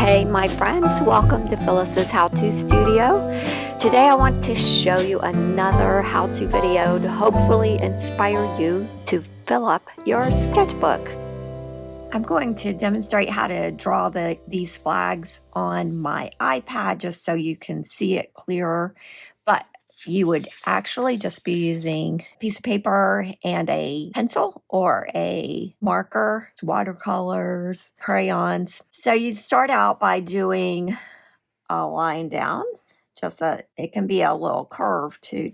Hey my friends, welcome to Phyllis's How-To Studio. Today I want to show you another how-to video to hopefully inspire you to fill up your sketchbook. I'm going to demonstrate how to draw these flags on my iPad just so you can see it clearer, but you would actually just be using a piece of paper and a pencil or a marker, watercolors, crayons. So you start out by doing a line down, it can be a little curve to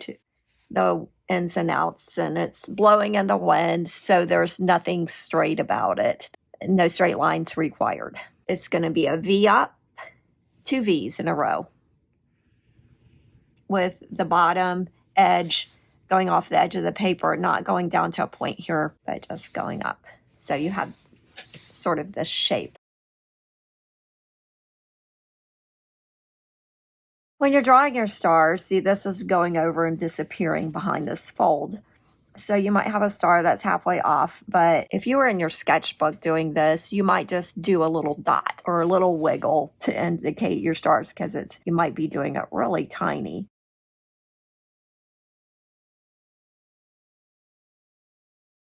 the ins and outs, and it's blowing in the wind, so there's nothing straight about it. No straight lines required. It's going to be a V up, two V's in a row, with the bottom edge going off the edge of the paper, not going down to a point here, but just going up. So you have sort of this shape. When you're drawing your stars, see, this is going over and disappearing behind this fold. So you might have a star that's halfway off, but if you were in your sketchbook doing this, you might just do a little dot or a little wiggle to indicate your stars, because you might be doing it really tiny.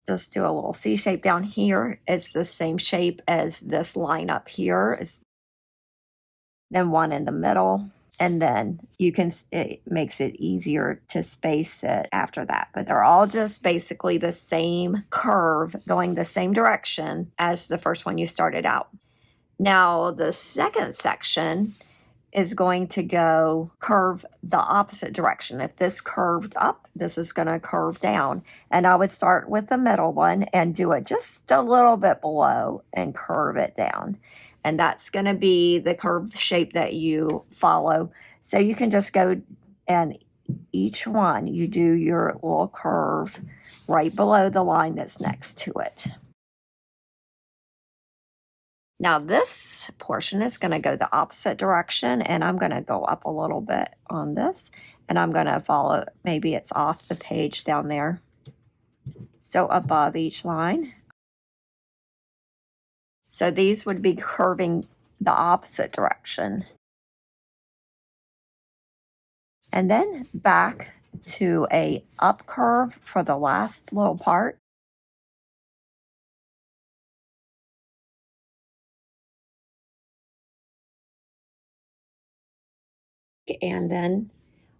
Just do a little C shape down here. It's the same shape as this line up here. Then one in the middle. And then it makes it easier to space it after that. But they're all just basically the same curve going the same direction as the first one you started out. Now, the second section is going to go curve the opposite direction. If this curved up, this is going to curve down. And I would start with the middle one and do it just a little bit below and curve it down. And that's going to be the curved shape that you follow. So you can just go, and each one you do your little curve right below the line that's next to it. Now this portion is going to go the opposite direction, and I'm going to go up a little bit on this, and I'm going to follow, maybe it's off the page down there. So above each line. So these would be curving the opposite direction. And then back to a up curve for the last little part. And then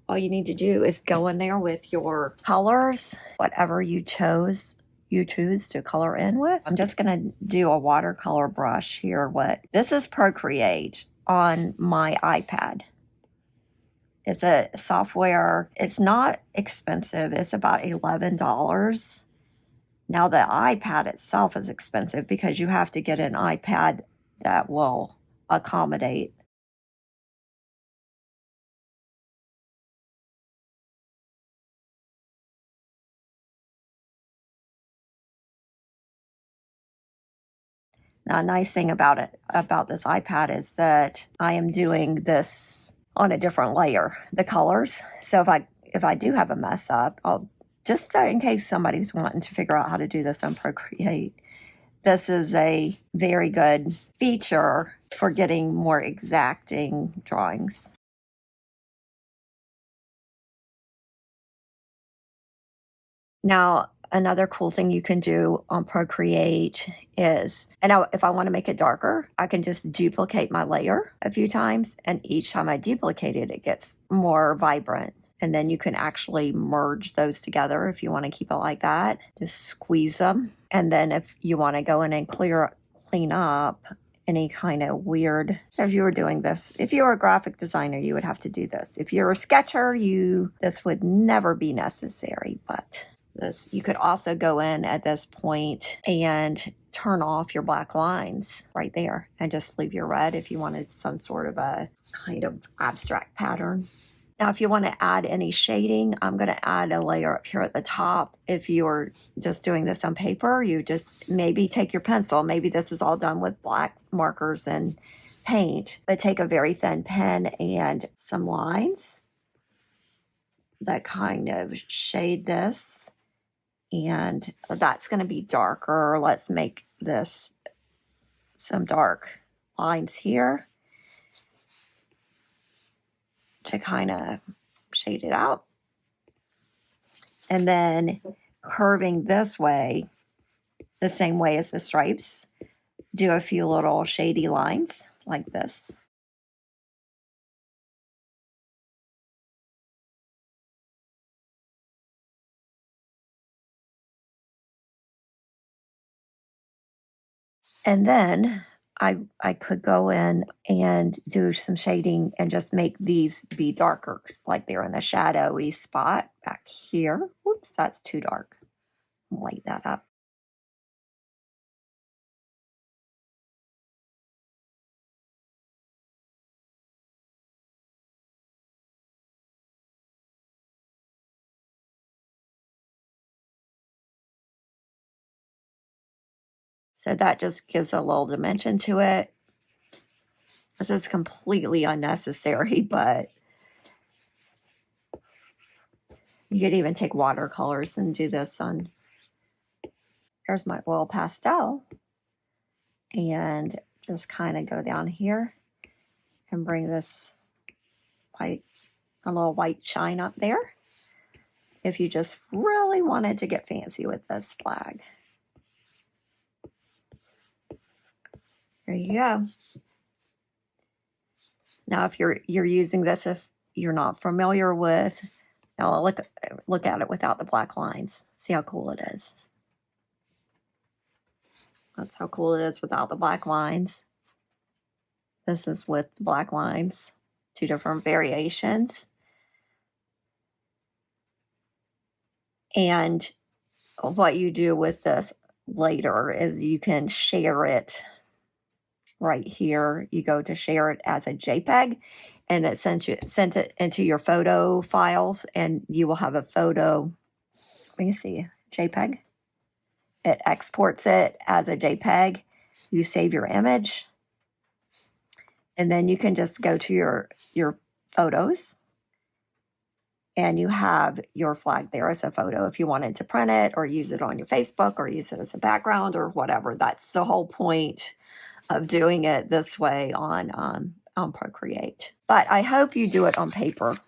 all you need to do is go in there with your colors, whatever you choose to color in with. I'm just going to do a watercolor brush here. This is Procreate on my iPad. It's a software. It's not expensive. It's about $11. Now the iPad itself is expensive because you have to get an iPad that will accommodate. Now, a nice thing about this iPad is that I am doing this on a different layer, the colors. So if I do have a mess up, I'll just in case somebody's wanting to figure out how to do this on Procreate, this is a very good feature for getting more exacting drawings. Now, another cool thing you can do on Procreate is, if I want to make it darker, I can just duplicate my layer a few times, and each time I duplicate it, it gets more vibrant. And then you can actually merge those together if you want to keep it like that. Just squeeze them. And then if you want to go in and clean up any kind of weird, if you were doing this, if you were a graphic designer, you would have to do this. If you're a sketcher, this would never be necessary, but you could also go in at this point and turn off your black lines right there and just leave your red if you wanted some sort of a kind of abstract pattern. Now, if you want to add any shading, I'm going to add a layer up here at the top. If you're just doing this on paper, you just maybe take your pencil. Maybe this is all done with black markers and paint, but take a very thin pen and some lines that kind of shade this. And that's going to be darker. Let's make this some dark lines here. to kind of shade it out. And then curving this way, the same way as the stripes, do a few little shady lines like this. And then I could go in and do some shading and just make these be darker, like they're in the shadowy spot back here. Whoops, that's too dark. Light that up. So that just gives a little dimension to it. This is completely unnecessary, but you could even take watercolors and do this on. Here's my oil pastel. And just kind of go down here and bring this white, a little white shine up there. If you just really wanted to get fancy with this flag. There you go. Now, if you're using this, if you're not familiar with, now look at it without the black lines. See how cool it is. That's how cool it is without the black lines. This is with the black lines. 2 different variations. And what you do with this later is you can share it right here. You go to share it as a JPEG, and it sent it into your photo files, and you will have a photo. Let me see, JPEG. It exports it as a JPEG. You save your image, and then you can just go to your photos, and you have your flag there as a photo if you wanted to print it or use it on your Facebook or use it as a background or whatever. That's the whole point of doing it this way on Procreate. But I hope you do it on paper